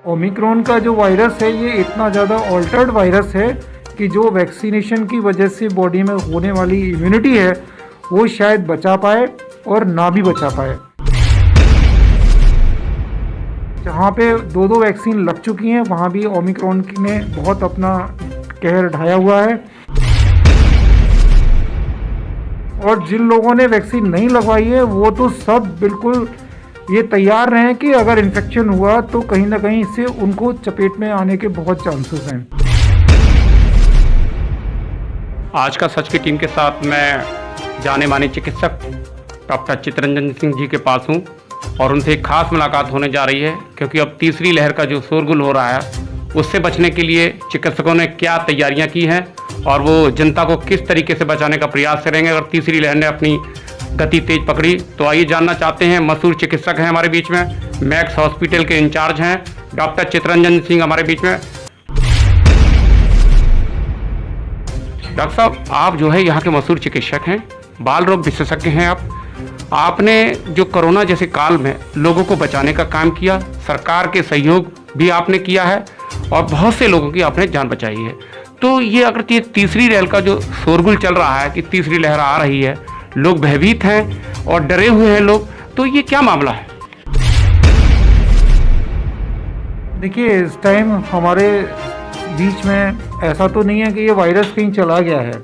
Omicron का जो virus है ये इतना ज़्यादा ऑल्टर्ड वायरस है कि जो वैक्सीनेशन की वजह से बॉडी में होने वाली इम्यूनिटी है वो शायद बचा पाए और ना भी बचा पाए। जहाँ पे दो वैक्सीन लग चुकी हैं वहाँ भी ओमिक्रॉन ने बहुत अपना कहर ढाया हुआ है। और जिन लोगों ने वैक्सीन नहीं लगवाई है वो तो सब बिल्कुल ये तैयार रहें कि अगर इन्फेक्शन हुआ तो कहीं ना कहीं इससे उनको चपेट में आने के बहुत चांसेस हैं। आज का सच की टीम के साथ मैं जाने माने चिकित्सक डॉक्टर चितरंजन सिंह जी के पास हूं और उनसे एक खास मुलाकात होने जा रही है, क्योंकि अब तीसरी लहर का जो शोरगुल हो रहा है उससे बचने के लिए चिकित्सकों ने क्या तैयारियां की हैं और वो जनता को किस तरीके से बचाने का प्रयास करेंगे अगर तीसरी लहर ने अपनी गति तेज पकड़ी। तो आइए जानना चाहते हैं, मशहूर चिकित्सक हैं हमारे बीच में, मैक्स हॉस्पिटल के इंचार्ज हैं डॉक्टर चितरंजन सिंह हमारे बीच में। डॉक्टर साहब, आप जो है यहाँ के मशहूर चिकित्सक हैं, बाल रोग विशेषज्ञ हैं आपने जो कोरोना जैसे काल में लोगों को बचाने का काम किया, सरकार के सहयोग भी आपने किया है और बहुत से लोगों की आपने जान बचाई है। तो ये अगर ये तीसरी लहर का जो शोरगुल चल रहा है कि तीसरी लहर आ रही है, लोग भयभीत हैं और डरे हुए हैं लोग, तो ये क्या मामला है? देखिए, इस टाइम हमारे बीच में ऐसा तो नहीं है कि ये वायरस कहीं चला गया है।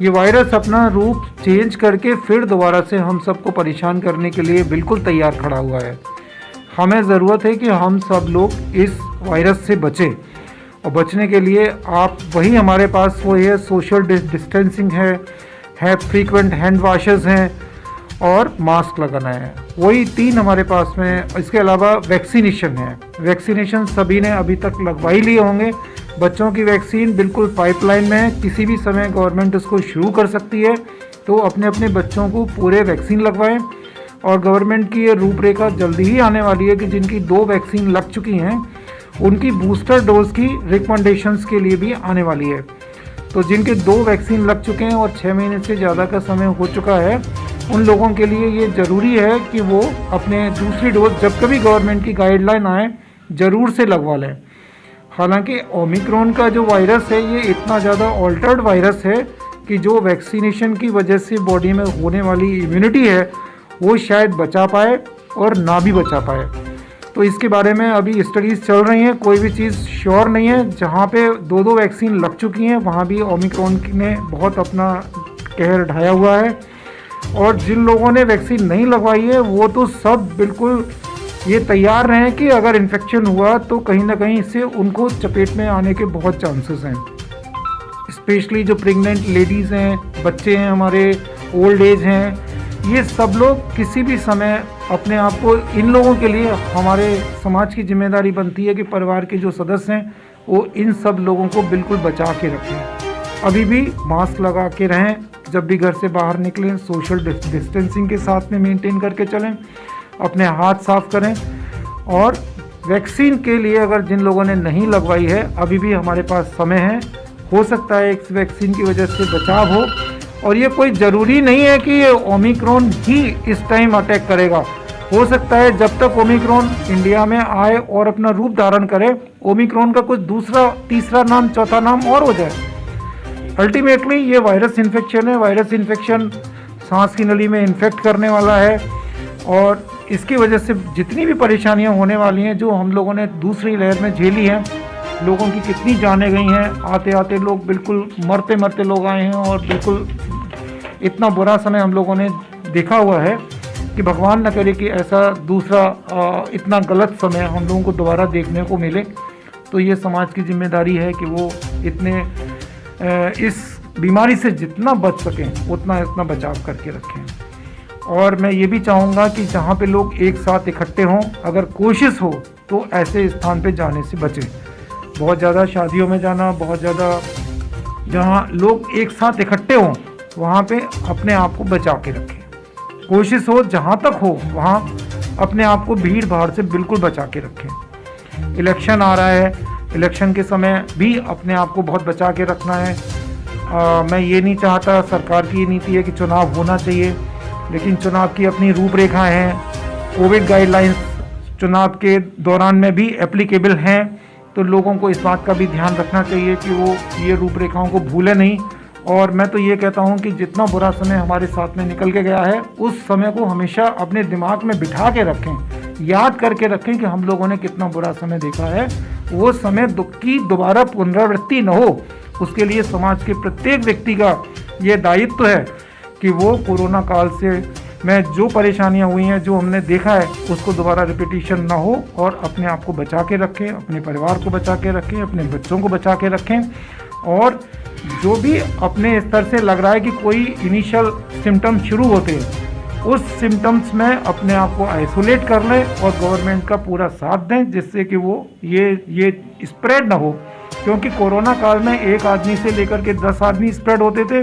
ये वायरस अपना रूप चेंज करके फिर दोबारा से हम सबको परेशान करने के लिए बिल्कुल तैयार खड़ा हुआ है। हमें ज़रूरत है कि हम सब लोग इस वायरस से बचें, और बचने के लिए आप वही हमारे पास वो है, सोशल डिस्टेंसिंग है फ्रीक्वेंट हैंड वाशेस हैं और मास्क लगाना है, वही 3 हमारे पास में। इसके अलावा वैक्सीनेशन है। वैक्सीनेशन सभी ने अभी तक लगवा ही लिए होंगे। बच्चों की वैक्सीन बिल्कुल पाइपलाइन में है, किसी भी समय गवर्नमेंट इसको शुरू कर सकती है, तो अपने अपने बच्चों को पूरे वैक्सीन लगवाएं। और गवर्नमेंट की ये रूपरेखा जल्दी ही आने वाली है कि जिनकी 2 वैक्सीन लग चुकी हैं उनकी बूस्टर डोज की रिकमेंडेशंस के लिए भी आने वाली है। तो जिनके 2 वैक्सीन लग चुके हैं और 6 महीने से ज़्यादा का समय हो चुका है, उन लोगों के लिए ये ज़रूरी है कि वो अपने दूसरी डोज जब कभी गवर्नमेंट की गाइडलाइन आए ज़रूर से लगवा लें। हालांकि ओमिक्रॉन का जो वायरस है ये इतना ज़्यादा ऑल्टर्ड वायरस है कि जो वैक्सीनेशन की वजह से बॉडी में होने वाली इम्यूनिटी है वो शायद बचा पाए और ना भी बचा पाए। तो इसके बारे में अभी स्टडीज़ चल रही हैं, कोई भी चीज़ श्योर नहीं है। जहाँ पे 2 वैक्सीन लग चुकी हैं वहाँ भी ओमिक्रॉन ने बहुत अपना कहर ढाया हुआ है। और जिन लोगों ने वैक्सीन नहीं लगवाई है वो तो सब बिल्कुल ये तैयार रहें कि अगर इन्फेक्शन हुआ तो कहीं ना कहीं इससे उनको चपेट में आने के बहुत चांसेस हैं। स्पेशली जो प्रेग्नेंट लेडीज़ हैं, बच्चे हैं, हमारे ओल्ड एज हैं, ये सब लोग किसी भी समय अपने आप को, इन लोगों के लिए हमारे समाज की जिम्मेदारी बनती है कि परिवार के जो सदस्य हैं वो इन सब लोगों को बिल्कुल बचा के रखें। अभी भी मास्क लगा के रहें, जब भी घर से बाहर निकलें सोशल डिस्टेंसिंग के साथ में मेंटेन करके चलें, अपने हाथ साफ करें। और वैक्सीन के लिए अगर जिन लोगों ने नहीं लगवाई है अभी भी हमारे पास समय है, हो सकता है इस वैक्सीन की वजह से बचाव हो। और ये कोई ज़रूरी नहीं है कि ये ओमिक्रॉन ही इस टाइम अटैक करेगा। हो सकता है जब तक ओमिक्रॉन इंडिया में आए और अपना रूप धारण करे, ओमिक्रॉन का कुछ दूसरा, तीसरा नाम, चौथा नाम और हो जाए। अल्टीमेटली ये वायरस इन्फेक्शन है। वायरस इन्फेक्शन सांस की नली में इन्फेक्ट करने वाला है और इसकी वजह से जितनी भी परेशानियां होने वाली हैं, जो हम लोगों ने दूसरी लहर में झेली हैं, लोगों की कितनी जानें गई हैं, आते आते लोग बिल्कुल मरते मरते लोग आए हैं और बिल्कुल इतना बुरा समय हम लोगों ने देखा हुआ है कि भगवान न करे कि ऐसा दूसरा इतना गलत समय हम लोगों को दोबारा देखने को मिले। तो ये समाज की जिम्मेदारी है कि वो इतने इस बीमारी से जितना बच सकें उतना बचाव करके रखें। और मैं ये भी चाहूँगा कि जहाँ पे लोग एक साथ इकट्ठे हों, अगर कोशिश हो तो ऐसे स्थान पे जाने से बचें। बहुत ज़्यादा शादियों में जाना, बहुत ज़्यादा जहाँ लोग एक साथ इकट्ठे हों वहाँ पे अपने आप को बचा के रखें। कोशिश हो जहाँ तक हो वहाँ अपने आप को भीड़ भाड़ से बिल्कुल बचा के रखें। इलेक्शन आ रहा है, इलेक्शन के समय भी अपने आप को बहुत बचा के रखना है। मैं ये नहीं चाहता, सरकार की ये नीति है कि चुनाव होना चाहिए, लेकिन चुनाव की अपनी रूपरेखा हैं, कोविड गाइडलाइंस चुनाव के दौरान में भी एप्लीकेबल हैं, तो लोगों को इस बात का भी ध्यान रखना चाहिए कि वो ये रूपरेखाओं को भूले नहीं। और मैं तो ये कहता हूँ कि जितना बुरा समय हमारे साथ में निकल के गया है, उस समय को हमेशा अपने दिमाग में बिठा के रखें, याद करके रखें कि हम लोगों ने कितना बुरा समय देखा है। वो समय दुख की दोबारा पुनरावृत्ति न हो, उसके लिए समाज के प्रत्येक व्यक्ति का ये दायित्व है कि वो कोरोना काल से में जो परेशानियां हुई हैं, जो हमने देखा है, उसको दोबारा रिपीटिशन ना हो और अपने आप को बचा के रखें, अपने परिवार को बचा के रखें, अपने बच्चों को बचा के रखें। और जो भी अपने स्तर से लग रहा है कि कोई इनिशियल सिम्टम्स शुरू होते हैं, उस सिम्टम्स में अपने आप को आइसोलेट कर लें और गवर्नमेंट का पूरा साथ दें, जिससे कि वो ये स्प्रेड ना हो। क्योंकि कोरोना काल में एक आदमी से लेकर के 10 आदमी स्प्रेड होते थे,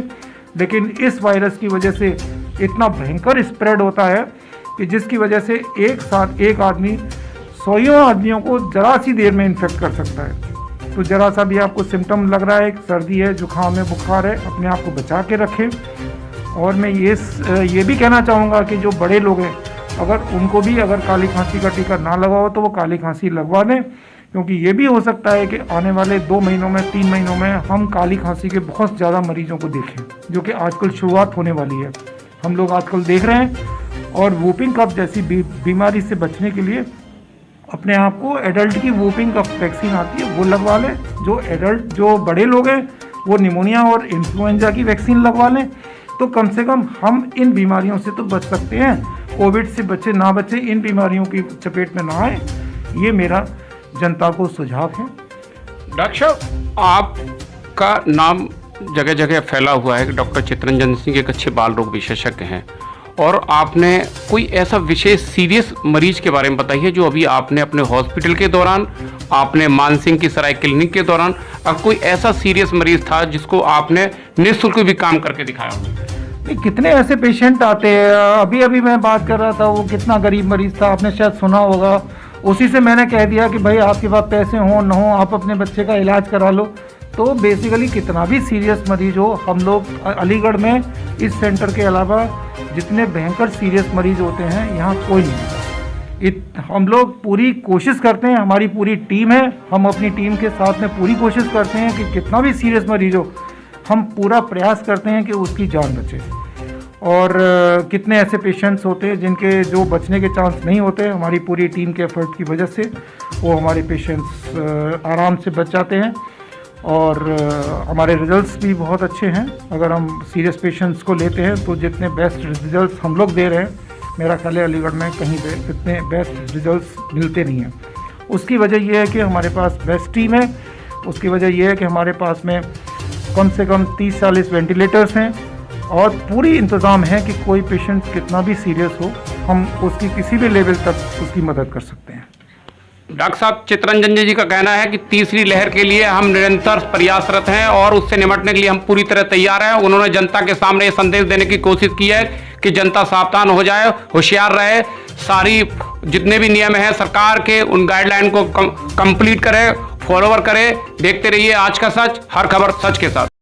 लेकिन इस वायरस की वजह से इतना भयंकर स्प्रेड होता है कि जिसकी वजह से एक साथ एक आदमी 100 आदमियों को जरा सी देर में इन्फेक्ट कर सकता है। तो जरा सा भी आपको सिम्टम लग रहा है, सर्दी है, जुकाम है, बुखार है, अपने आप को बचा के रखें। और मैं ये भी कहना चाहूँगा कि जो बड़े लोग हैं, अगर उनको भी अगर काली खांसी का टीका ना लगा हो तो वो काली खांसी लगवा दें, क्योंकि ये भी हो सकता है कि आने वाले 2 महीनों में, 3 महीनों में हम काली खांसी के बहुत ज़्यादा मरीजों को देखें, जो कि आजकल शुरुआत होने वाली है। हम लोग आजकल देख रहे हैं। और वूपिंग कफ जैसी बीमारी से बचने के लिए अपने आप को एडल्ट की वूपिंग कफ वैक्सीन आती है, वो लगवा लें। जो बड़े लोग हैं वो निमोनिया और इन्फ्लुएंजा की वैक्सीन लगवा लें। तो कम से कम हम इन बीमारियों से तो बच सकते हैं। कोविड से बचे ना बचे, इन बीमारियों की चपेट में ना आए, ये मेरा जनता को सुझाव है। डॉक्टर साहब, आपका नाम जगह जगह फैला हुआ है कि डॉक्टर चितरंजन सिंह एक अच्छे बाल रोग विशेषज्ञ हैं, और आपने कोई ऐसा विशेष सीरियस मरीज के बारे में बताइए जो अभी आपने अपने हॉस्पिटल के दौरान, आपने मानसिंह की सराय क्लिनिक के दौरान, अगर कोई ऐसा सीरियस मरीज था जिसको आपने निःशुल्क भी काम करके दिखाया। कितने ऐसे पेशेंट आते हैं। अभी मैं बात कर रहा था, वो कितना गरीब मरीज था, आपने शायद सुना होगा। उसी से मैंने कह दिया कि भाई आपके पास पैसे हो न हो, आप अपने बच्चे का इलाज करा लो। तो बेसिकली कितना भी सीरियस मरीज हो, हम लोग अलीगढ़ में इस सेंटर के अलावा जितने भयंकर सीरियस मरीज होते हैं, यहाँ कोई नहीं। हम लोग पूरी कोशिश करते हैं, हमारी पूरी टीम है, हम अपनी टीम के साथ में पूरी कोशिश करते हैं कि कितना भी सीरियस मरीज हो, हम पूरा प्रयास करते हैं कि उसकी जान बचे। और कितने ऐसे पेशेंट्स होते हैं जिनके जो बचने के चांस नहीं होते, हमारी पूरी टीम के एफर्ट की वजह से वो हमारे पेशेंट्स आराम से बच जाते हैं। और हमारे रिजल्ट्स भी बहुत अच्छे हैं। अगर हम सीरियस पेशेंट्स को लेते हैं तो जितने बेस्ट रिजल्ट्स हम लोग दे रहे हैं, मेरा ख्याल है अलीगढ़ में कहीं पे इतने बेस्ट रिजल्ट्स मिलते नहीं हैं। उसकी वजह यह है कि हमारे पास बेस्ट टीम है। उसकी वजह यह है कि हमारे पास में कम से कम 30-40 वेंटिलेटर्स हैं और पूरी इंतज़ाम है कि कोई पेशेंट कितना भी सीरियस हो, हम उसकी किसी भी लेवल तक उसकी मदद कर सकते हैं। डॉक्टर साहब, चितरंजन जी का कहना है कि तीसरी लहर के लिए हम निरंतर प्रयासरत हैं और उससे निपटने के लिए हम पूरी तरह तैयार हैं। उन्होंने जनता के सामने ये संदेश देने की कोशिश की है कि जनता सावधान हो जाए, होशियार रहे, सारी जितने भी नियम हैं सरकार के, उन गाइडलाइन को कंप्लीट करे, फॉलोवर करे। देखते रहिए आज का सच, हर खबर सच के साथ।